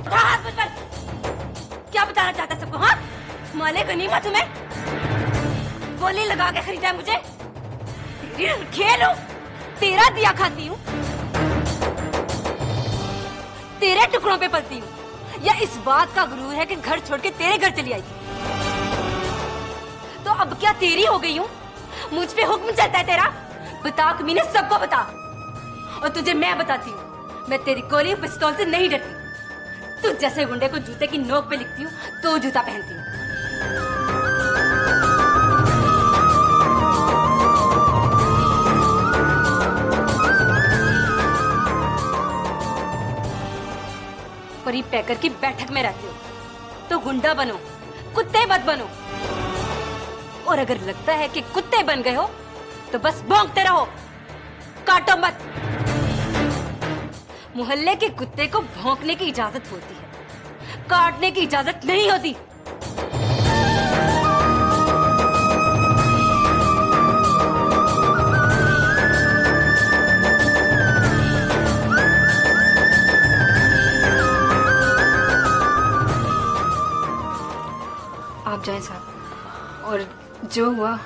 उठा हाथ मुझ पर। क्या बताना चाहता है सबको? हाँ, माले गनीमत तुम्हें गोली लगा के खरीदा है मुझे। तेरी खेल हूँ, तेरा दिया खाती हूँ, तेरे टुकड़ों पे पलती हूँ, या इस बात का गुरूर है कि घर छोड़ के तेरे घर चली आई? तो अब क्या तेरी हो गई हूँ? मुझ पे हुक्म चलता है तेरा? बता कमीने, सबको बता। और तुझे मैं बताती हूँ, मैं तेरी गोली पिस्तौल से नहीं डरती। तू जैसे गुंडे को जूते की नोक पे लिखती हूँ तो जूता पहनती हूँ। परी पैकर की बैठक में रहती हो तो गुंडा बनो, कुत्ते मत बनो। और अगर लगता है कि कुत्ते बन गए हो तो बस भौंकते रहो, काटो मत। मोहल्ले के कुत्ते को भौंकने की इजाजत होती है, काटने की इजाजत नहीं होती। आप जाएं साहब, और जो हुआ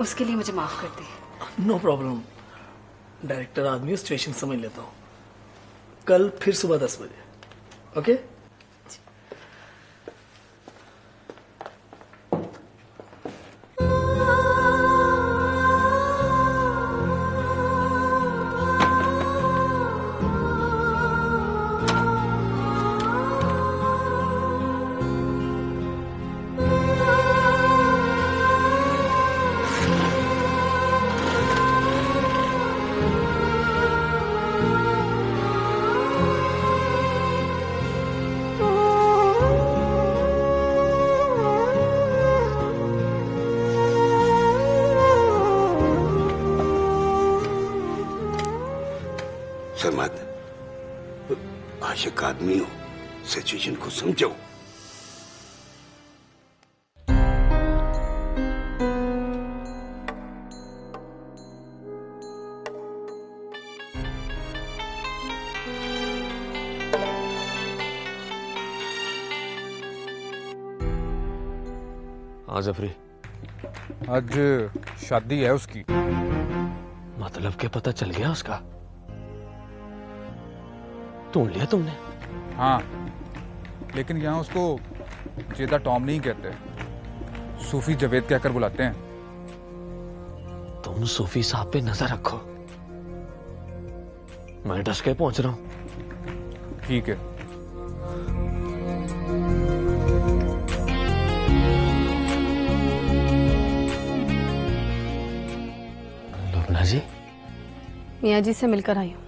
उसके लिए मुझे माफ कर दें। नो प्रॉब्लम, डायरेक्टर आदमी, सिचुएशन समझ लेता हूँ। कल फिर सुबह 10 बजे, ओके? समद, आशिक आदमी हो, सिचुएशन को समझो। हाँ जफरी, आज शादी है उसकी। मतलब क्या पता चल गया उसका? ढूंढ लिया तुमने? हाँ, लेकिन यहाँ उसको जेदा टॉम नहीं कहते, सूफी जवेद कहकर बुलाते हैं। तुम सूफी साहब पे नजर रखो, मैं डस के पहुंच रहा हूं। ठीक है। लुबना जी? मियाँ जी से मिलकर आई हूँ,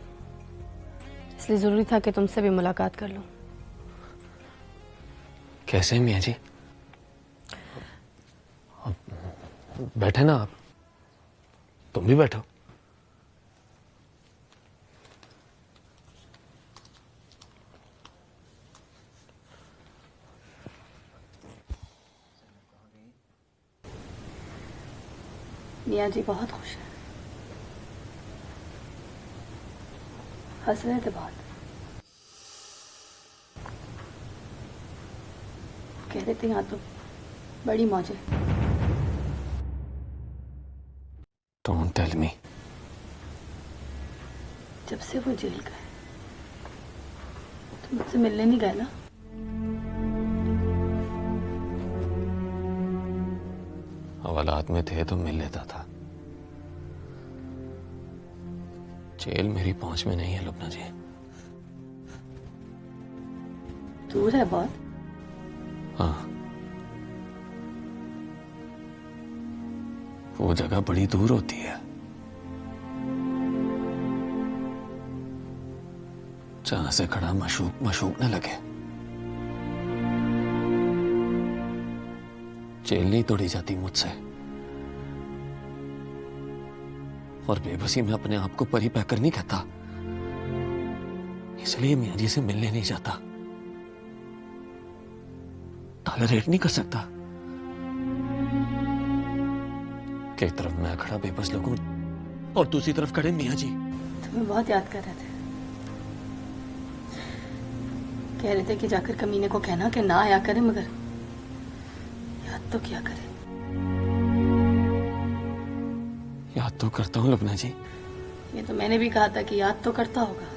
इसलिए जरूरी था कि तुमसे भी मुलाकात कर लूं। कैसे मियाँ जी? बैठे ना आप, तुम भी बैठो। मियाँ जी बहुत खुश हैं, हंस रहे थे बहुत। कह रहे थे यहाँ तो बड़ी मौज है। Don't tell me. जब से वो जेल गए तो मुझसे मिलने नहीं गए ना? हवालात में थे तो मिल लेता था। जेल मेरी पहुंच में नहीं है लुबना जी। दूर है बहुत। हाँ, वो जगह बड़ी दूर होती है जहां से खड़ा मशूक मशूक न लगे। जेल नहीं तोड़ी जाती मुझसे, और बेबसी में अपने आप को परी पैकर नहीं कहता, इसलिए मियाँ जी से मिलने नहीं जाता। टॉलरेट नहीं कर सकता कि एक तरफ मैं खड़ा बेबस लोगों और दूसरी तरफ खड़े मियाँ जी। तुम्हें बहुत याद कर रहे थे, कह रहे थे कि जाकर कमीने को कहना कि ना आया करे, मगर याद तो क्या करे। याद तो करता हूँ लुबना जी। ये तो मैंने भी कहा था कि याद तो करता होगा,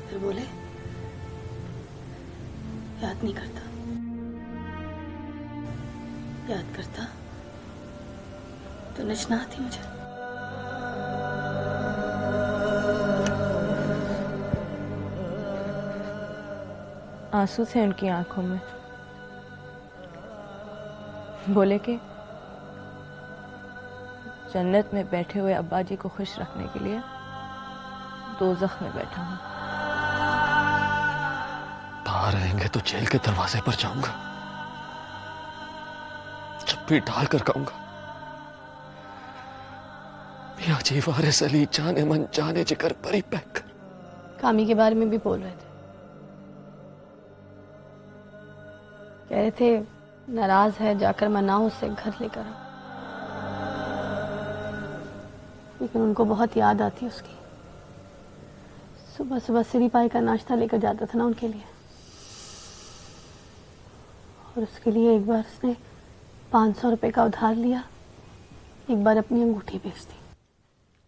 फिर बोले याद नहीं करता। याद करता तो नचना आती मुझे। आंसू थे उनकी आंखों में। बोले कि जन्नत में बैठे हुए अब्बा जी को खुश रखने के लिए दोज़ख में बैठा हूं। बाहर रहेंगे तो जेल के दरवाजे पर जाऊंगा, चप्पी डाल कर कहूंगा, मियां जी वारिस अली जाने मन जाने जिगर परी पैक। कामी के बारे में भी बोल रहे थे, कह रहे थे नाराज है, जाकर मनाओ उससे, घर लेकर आओ। लेकिन उनको बहुत याद आती उसकी। सुबह सुबह सिरी पाई का नाश्ता लेकर जाता था ना उनके लिए, और उसके लिए एक बार उसने 500 रुपए का उधार लिया, एक बार अपनी अंगूठी बेच दी।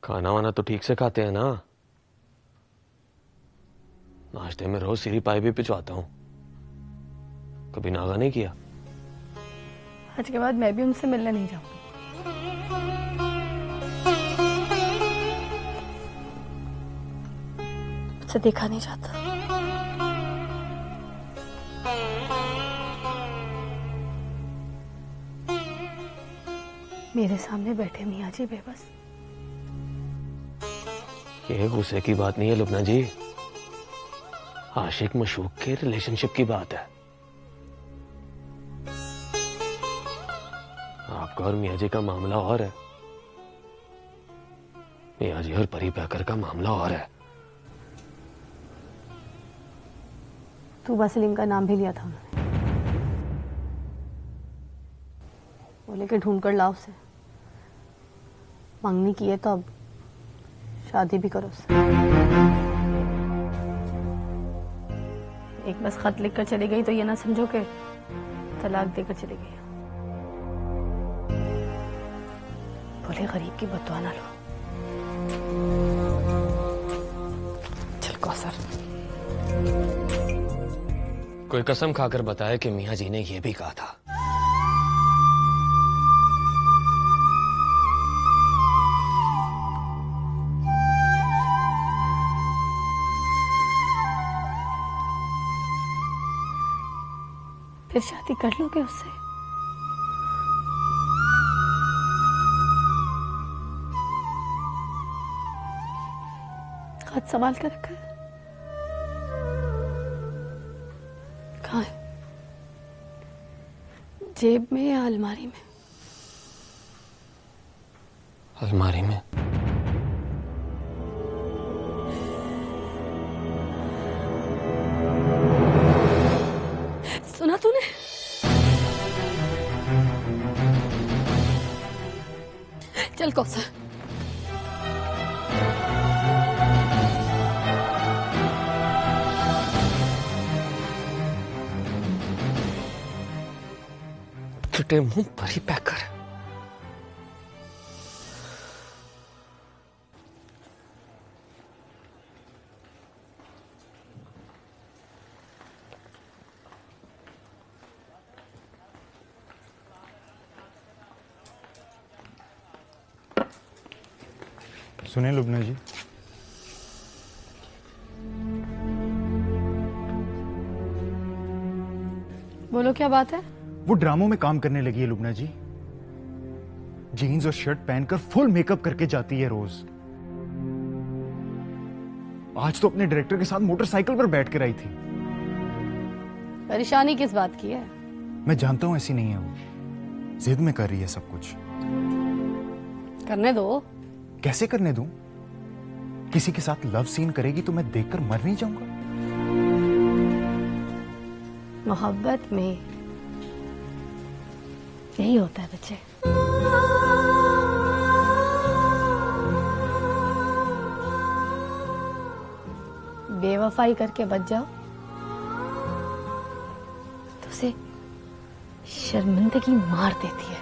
खाना वाना तो ठीक से खाते हैं ना? नाश्ते में रोज सिरी पाई भी पिछवाता हूं, कभी नागा नहीं किया। आज के बाद मैं भी उनसे मिलने नहीं जाऊंगी। मुझसे देखा नहीं जाता। मेरे सामने बैठे मियाँ जी बेबस। ये गुस्से की बात नहीं है लुबना जी, आशिक मशूक के रिलेशनशिप की बात है। आपका और मियाँ जी का मामला और है, मियाँ जी और परी पैकर का मामला और है। तूबा सलीम का नाम भी लिया था उन्होंने, बोले कि ढूंढ कर लाओ उसे, मांगनी की है तो अब शादी भी करो उससे। एक बस खत लिखकर चली गई तो ये ना समझो कि तलाक देकर चली गई। बोले गरीब की बददुआ ना लो। चल कौसर, कोई कसम खाकर बताया कि मियाँ जी ने यह भी कहा था। फिर शादी कर लोगे उससे? खत संभाल कर रखा है? कहाँ है? जेब में या अलमारी में? अलमारी में। सुना तूने? चल कौसर। चुटे मुंह परी पैकर। सुने लुबना जी, बोलो क्या बात है? वो ड्रामों में काम करने लगी है लुबना जी। जीन्स और शर्ट पहनकर फुल मेकअप करके जाती है रोज। आज तो अपने डायरेक्टर के साथ मोटरसाइकिल पर बैठ कर आई थी। परेशानी किस बात की है? मैं जानता हूं ऐसी नहीं है वो, जिद में कर रही है सब कुछ। करने दो। कैसे करने दूं? किसी के साथ लव सीन करेगी तो मैं देखकर मर नहीं जाऊंगा? मोहब्बत में यही होता है बच्चे। बेवफाई करके बच जाओ तो उसे शर्मिंदगी मार देती है।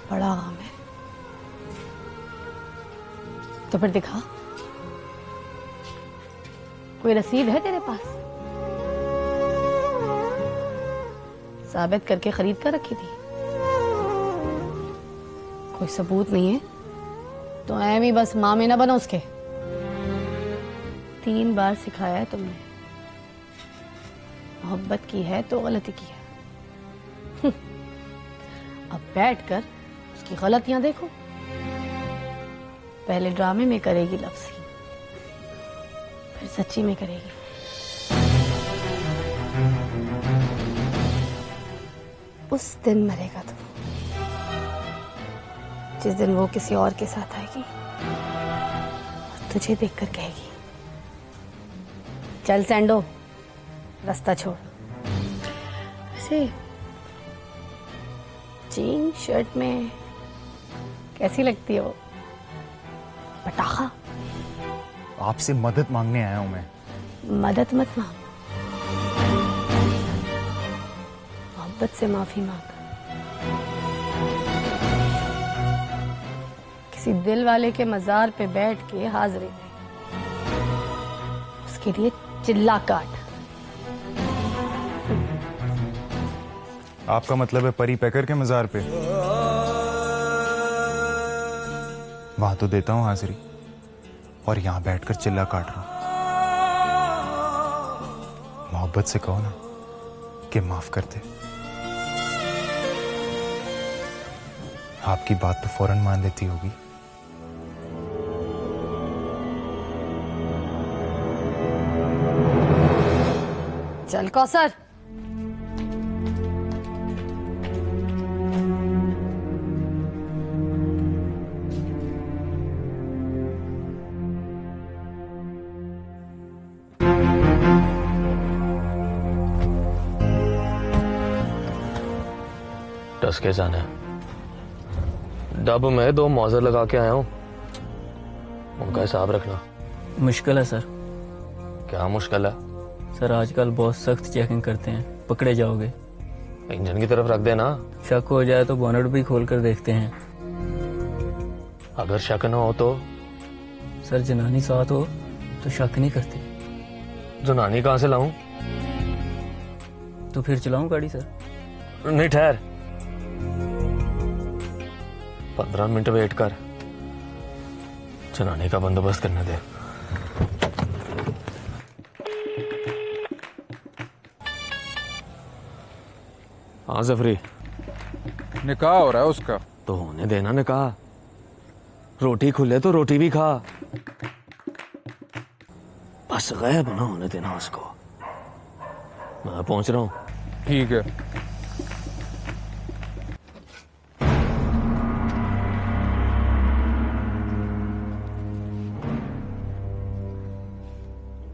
बड़ा गम है। तो फिर दिखा, कोई रसीद है तेरे पास? साबित करके खरीद कर रखी थी? कोई सबूत नहीं है तो ऐम ही बस माँ में ना बनो उसके। 3 बार सिखाया है तुमने, मोहब्बत की है तो गलती की है। अब बैठकर उसकी गलतियां देखो। पहले ड्रामे में करेगी लव सीन, फिर सच्ची में करेगी। उस दिन मरेगा तू, जिस दिन वो किसी और के साथ आएगी और तुझे देखकर कहेगी, चल सैंडो रास्ता छोड़। वैसे जीन शर्ट में कैसी लगती है वो? पटाखा। आपसे मदद मांगने आया हूं मैं। मदद मत मांग, मोहब्बत से माफी मांग। किसी दिल वाले के मजार पे बैठ के हाजिरी दे, उसके लिए चिल्ला काट। आपका मतलब है परी पैकर के मजार पे? वहां तो देता हूं हाजिरी, और यहां बैठकर चिल्ला काट रहा हूं। मोहब्बत से कहो ना कि माफ कर दे। आपकी बात तो फौरन मान लेती होगी। चल कौसर। टस के जाना है। डब में 2 मौजर लगा के आया हूं, उनका हिसाब रखना। मुश्किल है सर। क्या मुश्किल है? सर आजकल बहुत सख्त चेकिंग करते हैं, पकड़े जाओगे। इंजन की तरफ रख देना। शक हो जाए तो बोनट भी खोल कर देखते हैं। अगर शक ना हो तो? सर जनानी साथ हो तो शक नहीं करते। जुनानी कहां से लाऊं? तो फिर चलाऊं गाड़ी सर? नहीं ठहर, 15 मिनट वेट कर, जुनानी का बंदोबस्त करने दे। हाँ जफरी, निकाह हो रहा है उसका। तो होने देना निकाह। रोटी खुले तो रोटी भी खा, बस गायब ना होने देना उसको। मैं पहुंच रहा हूं। ठीक है।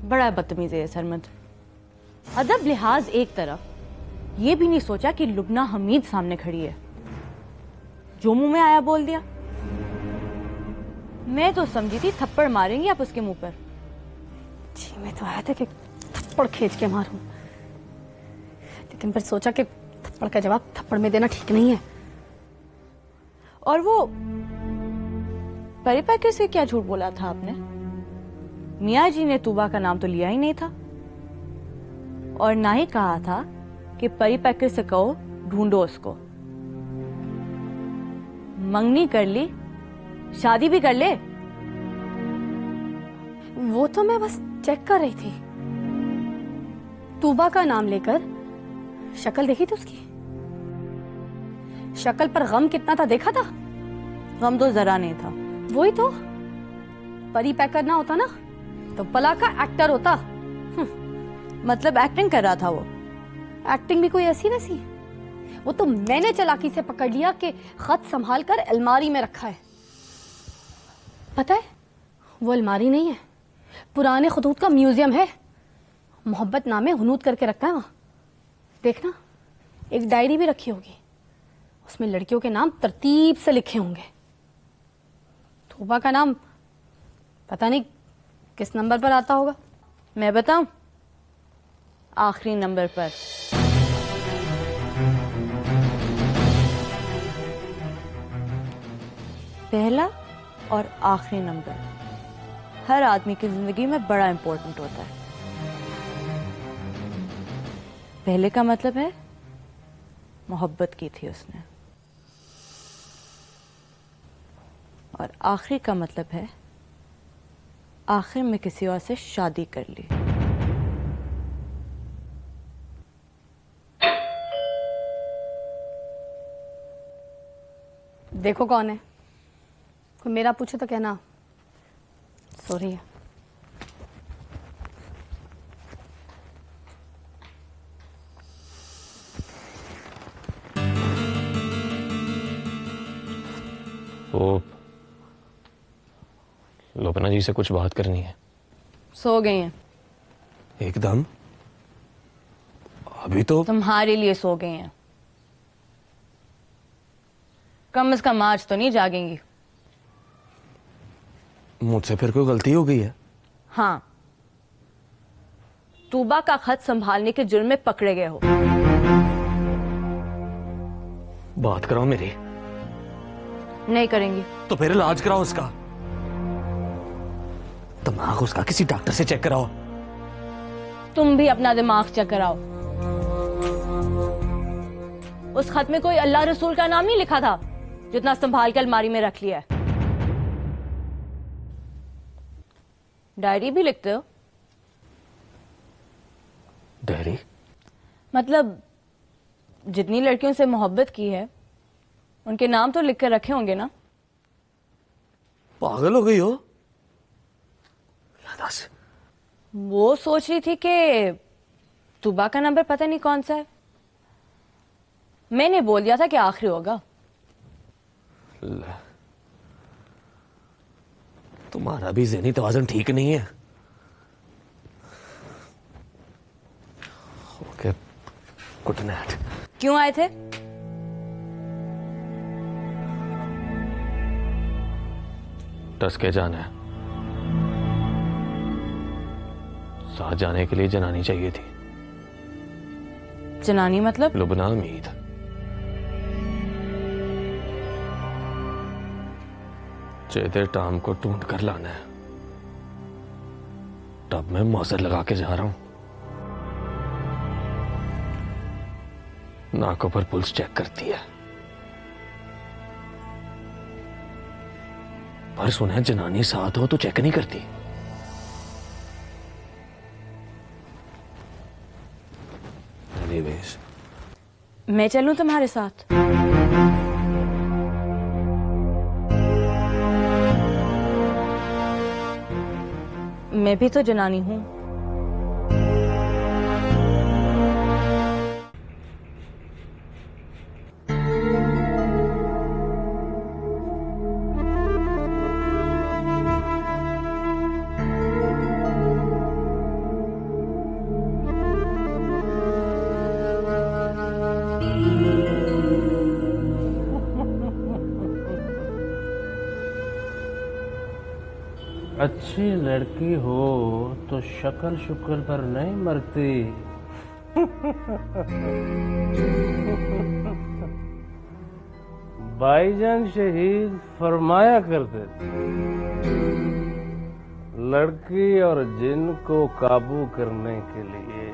बड़ा बदतमीज है सरमद। अदब लिहाज एक तरफ, ये भी नहीं सोचा कि लुबना हमीद सामने खड़ी है, जो मुंह में आया बोल दिया। मैं तो समझी थी थप्पड़ मारेंगी आप उसके मुंह पर। जी मैं तो आया था कि थप्पड़ खींच के मारूं, लेकिन फिर सोचा कि थप्पड़ का जवाब थप्पड़ में देना ठीक नहीं है। और वो परी पैकर से क्या झूठ बोला था आपने? मियाँ जी ने तूबा का नाम तो लिया ही नहीं था, और ना ही कहा था कि परी पैकर से कहो ढूंढो उसको। मंगनी कर ली, शादी भी कर ले। वो तो मैं बस चेक कर रही थी। तूबा का नाम लेकर शक्ल देखी थी उसकी? शक्ल पर गम कितना था देखा था? गम तो जरा नहीं था। वही तो, परी पैकर ना होता ना तो भला का एक्टर होता। मतलब एक्टिंग कर रहा था वो? एक्टिंग भी कोई ऐसी वैसी, वो तो मैंने चालाकी से पकड़ लिया कि खत संभाल कर अलमारी में रखा है। पता है वो अलमारी नहीं है, पुराने खतूत का म्यूजियम है। मोहब्बत नामे हुनूद करके रखा है वहां। देखना, एक डायरी भी रखी होगी, उसमें लड़कियों के नाम तरतीब से लिखे होंगे। तूबा का नाम पता नहीं किस नंबर पर आता होगा। मैं बताऊं? आखिरी नंबर पर। पहला और आखिरी नंबर हर आदमी की जिंदगी में बड़ा इंपॉर्टेंट होता है। पहले का मतलब है मोहब्बत की थी उसने, और आखिरी का मतलब है आखिर में किसी और से शादी कर ली। देखो कौन है, कोई मेरा पूछे तो कहना सॉरी है। वो लोपना जी से कुछ बात करनी है। सो गई हैं? एकदम अभी तो तुम्हारे लिए सो गई हैं। कम से कम आज तो नहीं जागेंगी। मुझसे फिर कोई गलती हो गई है? हाँ, तूबा का खत संभालने के जुर्म में पकड़े गए हो। बात कराओ मेरी। नहीं करेंगी तो फिर इलाज कराओ उसका। दिमाग उसका किसी डॉक्टर से चेक कराओ। तुम भी अपना दिमाग चेक कराओ। उस खत में कोई अल्लाह रसूल का नाम नहीं लिखा था, जितना संभाल के अलमारी में रख लिया है। डायरी भी लिखते हो? डायरी मतलब जितनी लड़कियों से मोहब्बत की है उनके नाम तो लिख कर रखे होंगे ना? पागल हो गई हो? वो सोच रही थी कि तुबा का नंबर पता नहीं कौन सा है। मैंने बोल दिया था कि आखिरी होगा। तुम्हारा भी ज़हनी तवाज़ुन ठीक नहीं है। Okay, good night. क्यों आए थे? टस के जाना है। साथ जाने के लिए जनानी चाहिए थी। जनानी मतलब? लुबना उम्मीद। चेते टाम को ढूंढ कर लाना है। तब मैं मौसर लगा के जा रहा हूं। नाकों पर पुलिस चेक करती है, पर सुना है जनानी साथ हो तो चेक नहीं करती। एनीवेज, मैं चलूं तुम्हारे साथ? मैं भी तो जनानी हूं। अच्छी लड़की हो तो शक्ल शुक्ल पर नहीं मरती। भाईजान शहीद फरमाया करते थे, लड़की और जिन को काबू करने के लिए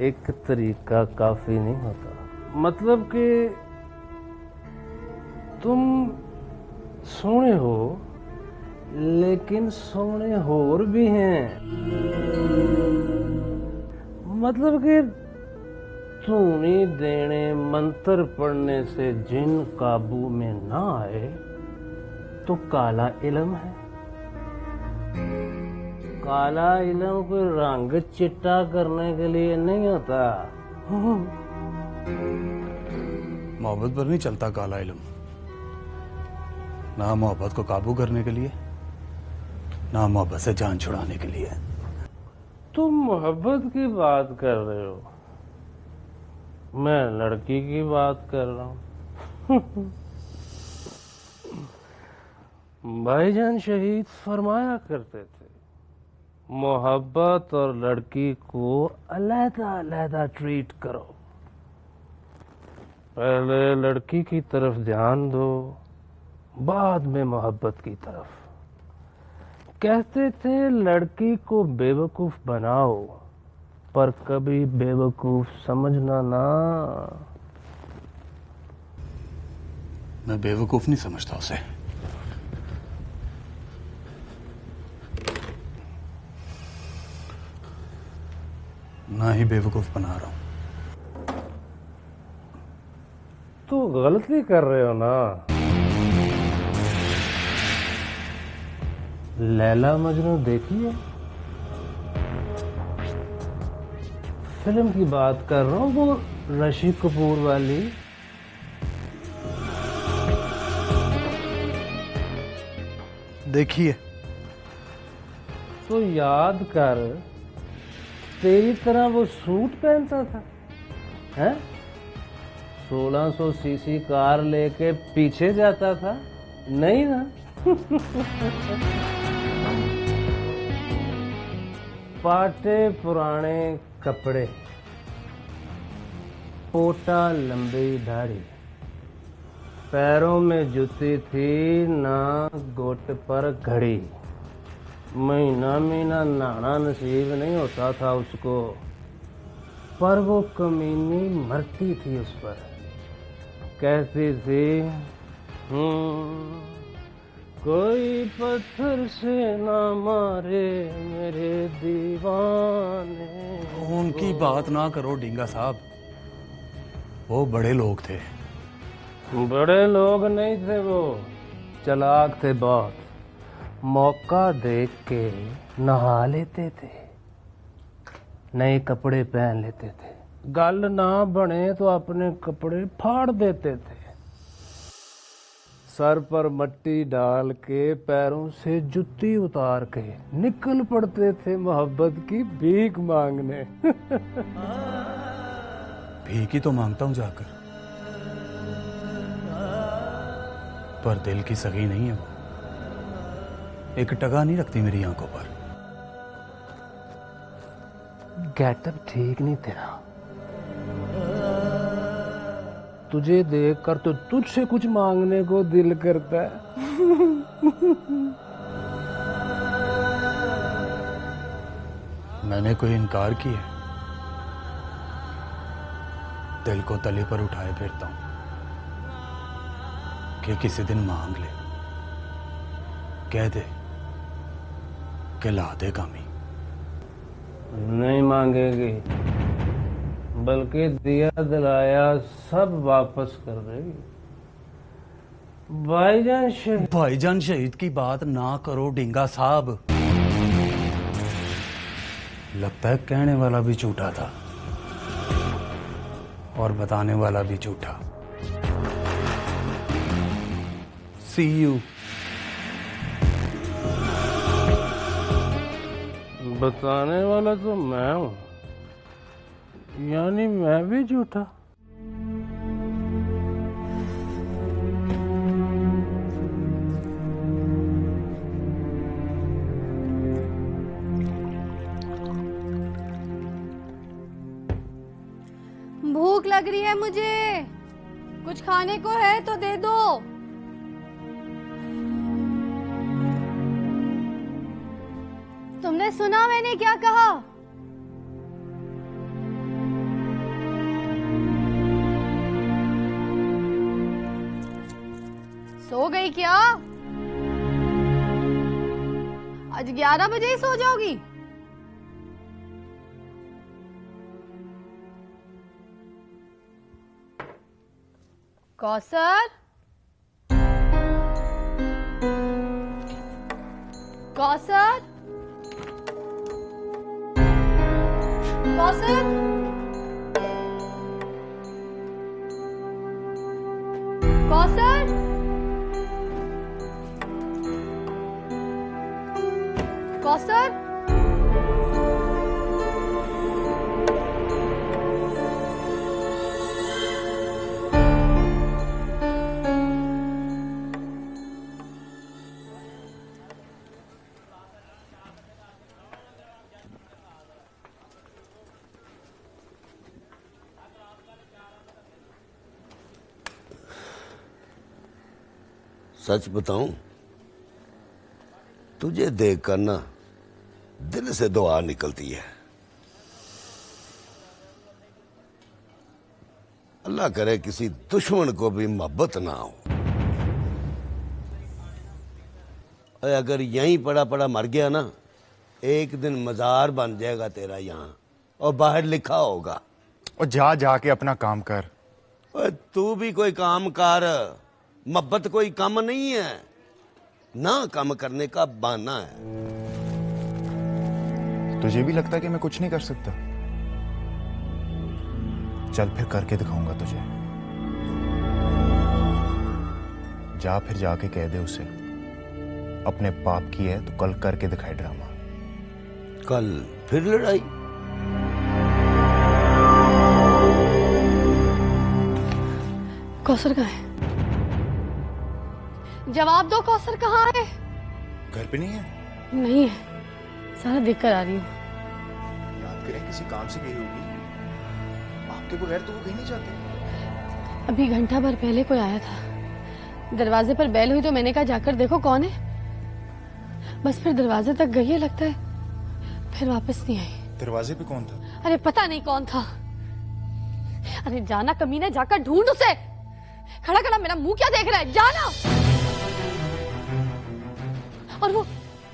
एक तरीका काफी नहीं होता। मतलब कि तुम सोने हो, लेकिन सोने होर भी हैं। मतलब कि धूनी देने मंत्र पढ़ने से जिन काबू में ना आए तो काला इल्म है। काला इल्म कोई रंग चिट्टा करने के लिए नहीं होता। मोहब्बत पर नहीं चलता काला इल्म, ना मोहब्बत को काबू करने के लिए, ना मोहब्बत से जान छुड़ाने के लिए। तुम मोहब्बत की बात कर रहे हो, मैं लड़की की बात कर रहा हूँ। भाईजान शहीद फरमाया करते थे, मोहब्बत और लड़की को अलहदा अलहदा ट्रीट करो। पहले लड़की की तरफ ध्यान दो, बाद में मोहब्बत की तरफ। कहते थे लड़की को बेवकूफ बनाओ, पर कभी बेवकूफ समझना ना। मैं बेवकूफ नहीं समझता उसे। ना ही बेवकूफ बना रहा हूं। तो गलती कर रहे हो ना। लैला मजनू देखी है? फिल्म की बात कर रहा हूँ, वो ऋषि कपूर वाली। देखिए, तो याद कर, तेरी तरह वो सूट पहनता था, हैं? 1600 सीसी कार लेके पीछे जाता था, नहीं ना? पाटे पुराने कपड़े, पोटा लंबी दाढ़ी, पैरों में जूती थी ना गोट पर घड़ी। महीना महीना नहाना नसीब नहीं होता था उसको, पर वो कमीनी मरती थी उस पर। कहती थी कोई पत्थर से ना मारे मेरे दीवाने। उनकी बात ना करो डिंगा साहब, वो बड़े लोग थे। बड़े लोग नहीं थे वो, चालाक थे बहुत। मौका देख के नहा लेते थे, नए कपड़े पहन लेते थे, गल ना बने तो अपने कपड़े फाड़ देते थे, सर पर मट्टी डाल के पैरों से जुत्ती उतार के निकल पड़ते थे मोहब्बत की भीख मांगने। भीख ही तो मांगता हूं जाकर, पर दिल की सगी नहीं है वो। एक टका नहीं रखती मेरी आंखों पर। गेटअप ठीक नहीं तेरा, तुझे देखकर तो तुझसे कुछ मांगने को दिल करता है। मैंने कोई इनकार किया? दिल को तले पर उठाए फिरता हूं कि किसी दिन मांग ले, कह दे कि ला दे कामी। नहीं मांगेगी, बल्कि दिया दिलाया सब वापस कर देगी। भाईजान शहीद की बात ना करो डिंगा साहब। लगता है कहने वाला भी झूठा था और बताने वाला भी झूठा। सी यू। बताने वाला तो मैं हूं, यानी मैं भी झूठा। भूख लग रही है मुझे, कुछ खाने को है तो दे दो। तुमने सुना मैंने क्या कहा? सो गई क्या? आज 11 बजे ही सो जाओगी? कौसर, कौसर, कौसर, कौसर, कौसर। सच बताऊं, तुझे देखकर ना दिल से दुआ निकलती है। अल्लाह करे किसी दुश्मन को भी मोहब्बत ना हो। और अगर यहीं पड़ा पड़ा मर गया ना, एक दिन मजार बन जाएगा तेरा यहाँ, और बाहर लिखा होगा। और जा जाके अपना काम कर। और तू भी कोई काम कर, मोहब्बत कोई काम नहीं है, ना काम करने का बहाना है। तुझे भी लगता है कि मैं कुछ नहीं कर सकता? चल फिर करके दिखाऊंगा तुझे। जा फिर जाके कह दे उसे, अपने बाप की है तो कल करके दिखाए ड्रामा। कल फिर लड़ाई? कौसर कहाँ है? जवाब दो, कौसर कहाँ है? घर पे नहीं है? नहीं है, सारा देख कर आ रही हूँ। याद करें किसी काम से गई होगी, आपके बगैर तो वो कहीं नहीं जाती। अभी घंटा भर पहले कोई आया था, दरवाजे पर बेल हुई तो मैंने कहा जाकर देखो कौन है। बस फिर दरवाजे तक गई है लगता है, फिर वापस नहीं आई। दरवाजे पे कौन था? अरे पता नहीं कौन था। अरे जाना कमीने, जाकर ढूंढ उसे। खड़ा खड़ा मेरा मुंह क्या देख रहा है, जाना। और वो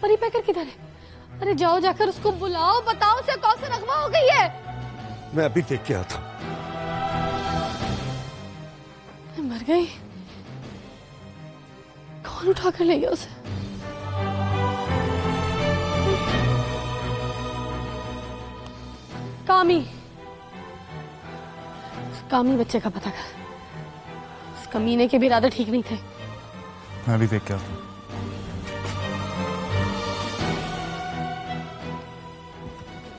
परी पैकर किधर है? अरे जाओ, जाकर उसको बुलाओ, बताओ उसे कौन सी रगवा हो गई है। मैं अभी देख के आता। मर गई? कौन उठा कर ले गया उसे? कामी, उस कामी बच्चे का पता कर। उस कमीने के भी इरादे ठीक नहीं थे। मैं भी देख के आता हूं।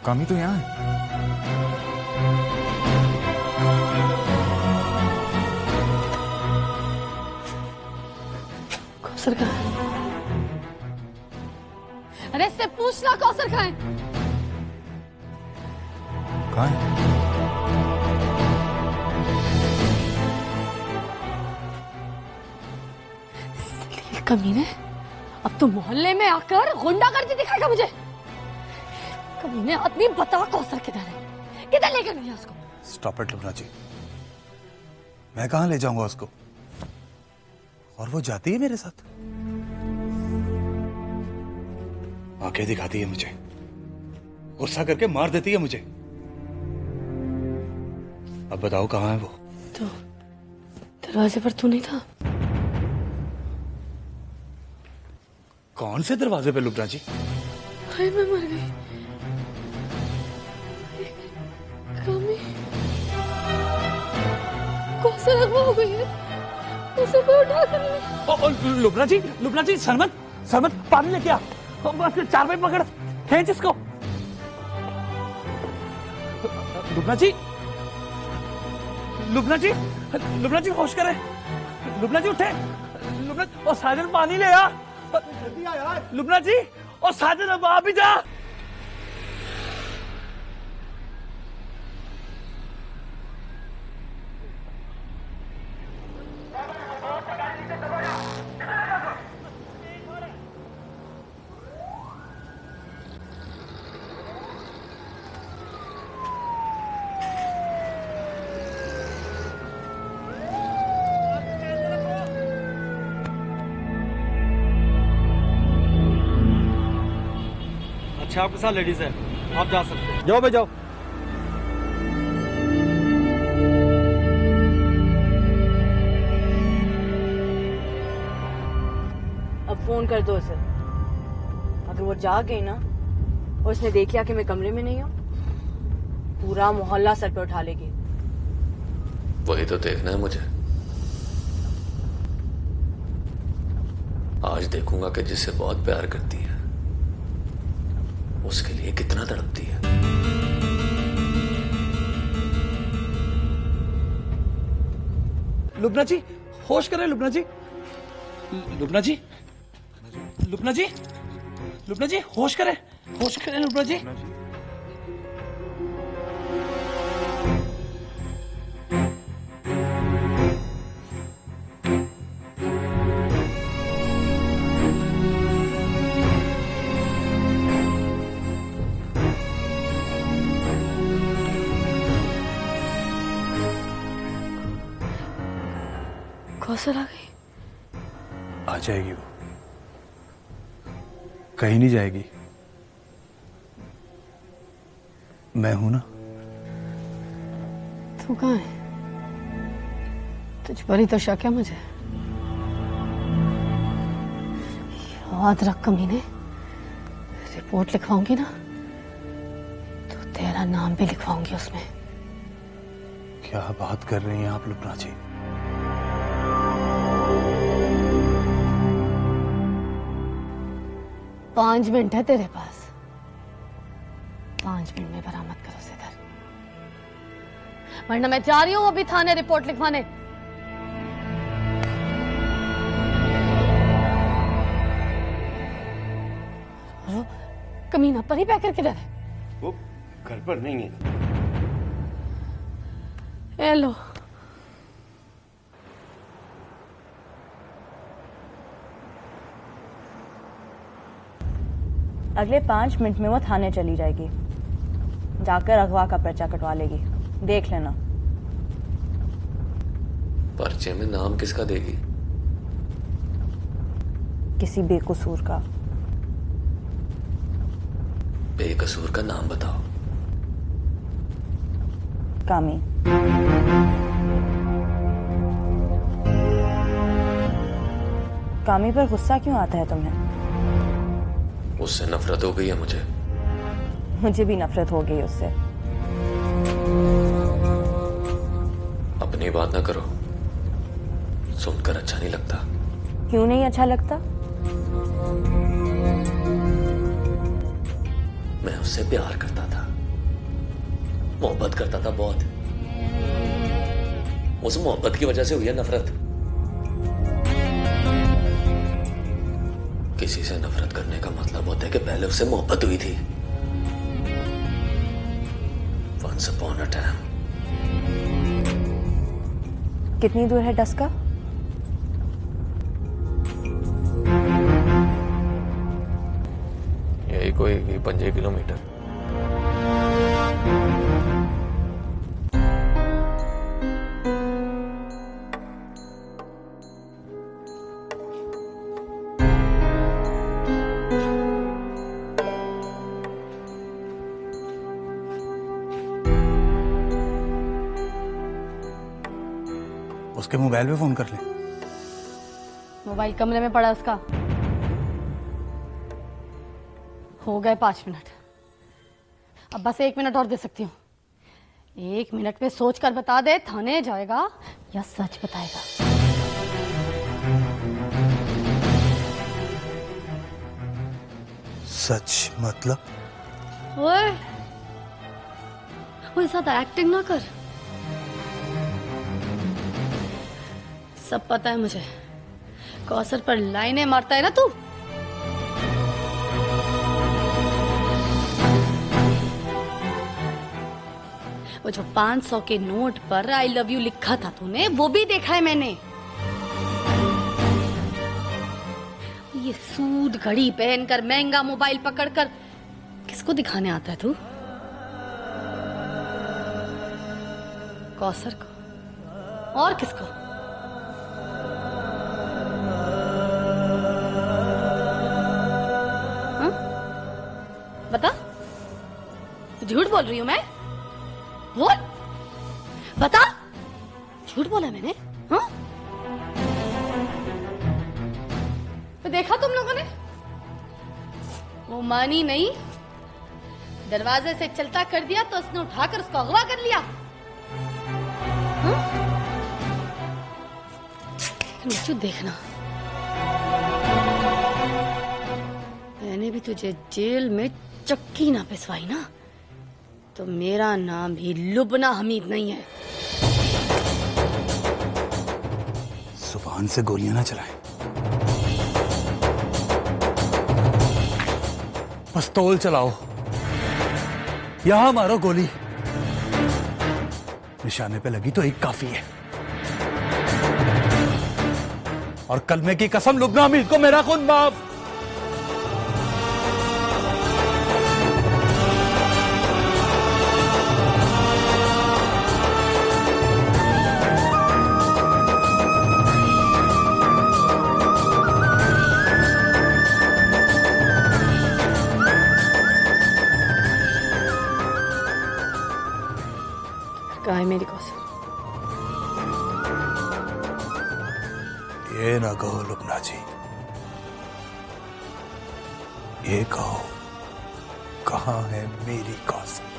कामी तो यहाँ है। कौसर कहाँ है? अरे इससे पूछना कौसर कहाँ है? कहाँ है? सलील कमीने, अब तो मोहल्ले में आकर गुंडागर्दी दिखाएगा मुझे। कमीने आदमी, बता कौसर किधर है? किधर लेकर गया उसको? स्टॉप इट लुबना जी, मैं कहां ले जाऊंगा उसको? और वो जाती है मेरे साथ, आंखें दिखाती है मुझे, गुस्सा करके मार देती है मुझे। अब बताओ कहां है वो? तो दरवाजे पर तू नहीं था? कौन से दरवाजे पे लुबना जी? हाय मैं मर गई। कामी, कौन सा रगवा हो गई है? उसे कोई उठा कर ले। लुबना जी, सरमत पानी लेके आ। चार पे पकड़, खींच इसको। लुबना जी होश करे। लुबना जी उठे। लुबना, और साजन पानी ले आ। जल्दी आ यार। लुबना जी, और साजन अब आ भी जा। अच्छा, आपके साथ लेडीज है, आप जा सकते हैं। जाओ बे जाओ। अब फोन कर दो उसे। अगर वो जाग गई ना और उसने देख लिया कि मैं कमरे में नहीं हूँ, पूरा मोहल्ला सर पे उठा लेगी। वही तो देखना है मुझे। आज देखूंगा कि जिससे बहुत प्यार करती है उसके लिए कितना तड़पती है। लुबना जी, होश करें लुबना जी। लुबना जी, होश करें लुबना जी। कौसर आ गई? आ जाएगी वो, कहीं नहीं जाएगी। मैं हूं ना। तू कहाँ है? तुझ पर ही तो शक है मुझे। याद रख कमीने, रिपोर्ट लिखवाऊंगी ना तो तेरा नाम भी लिखवाऊंगी उसमें। क्या बात कर रही हैं आप लुबना जी? पांच मिनट है तेरे पास, 5 मिनट में बरामद करो उसे घर, वरना मैं जा रही हूं अभी थाने रिपोर्ट लिखवाने। कमीना पर ही पैकर किधर है? वो घर पर नहीं है। हेलो, अगले 5 मिनट में वो थाने चली जाएगी, जाकर अगवा का पर्चा कटवा लेगी, देख लेना। पर्चे में नाम किसका देगी? किसी बेकसूर का। बेकसूर का नाम बताओ। कामी। कामी पर गुस्सा क्यों आता है तुम्हें? उससे नफरत हो गई है मुझे। मुझे भी नफरत हो गई उससे। अपनी बात ना करो, सुनकर अच्छा नहीं लगता। क्यों नहीं अच्छा लगता? मैं उससे प्यार करता था, मोहब्बत करता था बहुत। उस मोहब्बत की वजह से हुई है नफरत। किसी से नफरत करने का मतलब होता है कि पहले उससे मोहब्बत हुई थी। Once upon a time। कितनी दूर है डस्का? यही कोई 5 किलोमीटर। उसके मोबाइल पे फोन कर ले। मोबाइल कमरे में पड़ा उसका। हो गए 5 मिनट, अब बस 1 मिनट और दे सकती हूँ। 1 मिनट में सोच कर बता दे, थाने जाएगा या सच बताएगा? सच मतलब? ओए, वो ज्यादा एक्टिंग ना कर। सब पता है मुझे, कौसर पर लाइनें मारता है ना तू। वो जो 500 के नोट पर आई लव यू लिखा था तूने, वो भी देखा है मैंने। ये सूट घड़ी पहनकर, महंगा मोबाइल पकड़कर किसको दिखाने आता है तू? कौसर को? और किसको? बता, झूठ बोल रही हूं मैं? बोल, बता, झूठ बोला मैंने? हाँ, तो देखा तुम लोगों ने? वो मानी नहीं, दरवाजे से चलता कर दिया तो उसने उठाकर उसको अगवा कर लिया। हाँ? नीचू देखना, मैंने भी तुझे जेल में चक्की ना पिसवाई ना तो मेरा नाम भी लुबना हमीद नहीं है। जुबान से गोलियां ना चलाएं। पिस्तौल चलाओ, यहां मारो गोली। निशाने पे लगी तो एक काफी है। और कलमे की कसम, लुबना हमीद को मेरा खून माफ। है मेरी कौसर? ये ना कहो लुबना जी, ये कहो कहाँ है मेरी कौसर?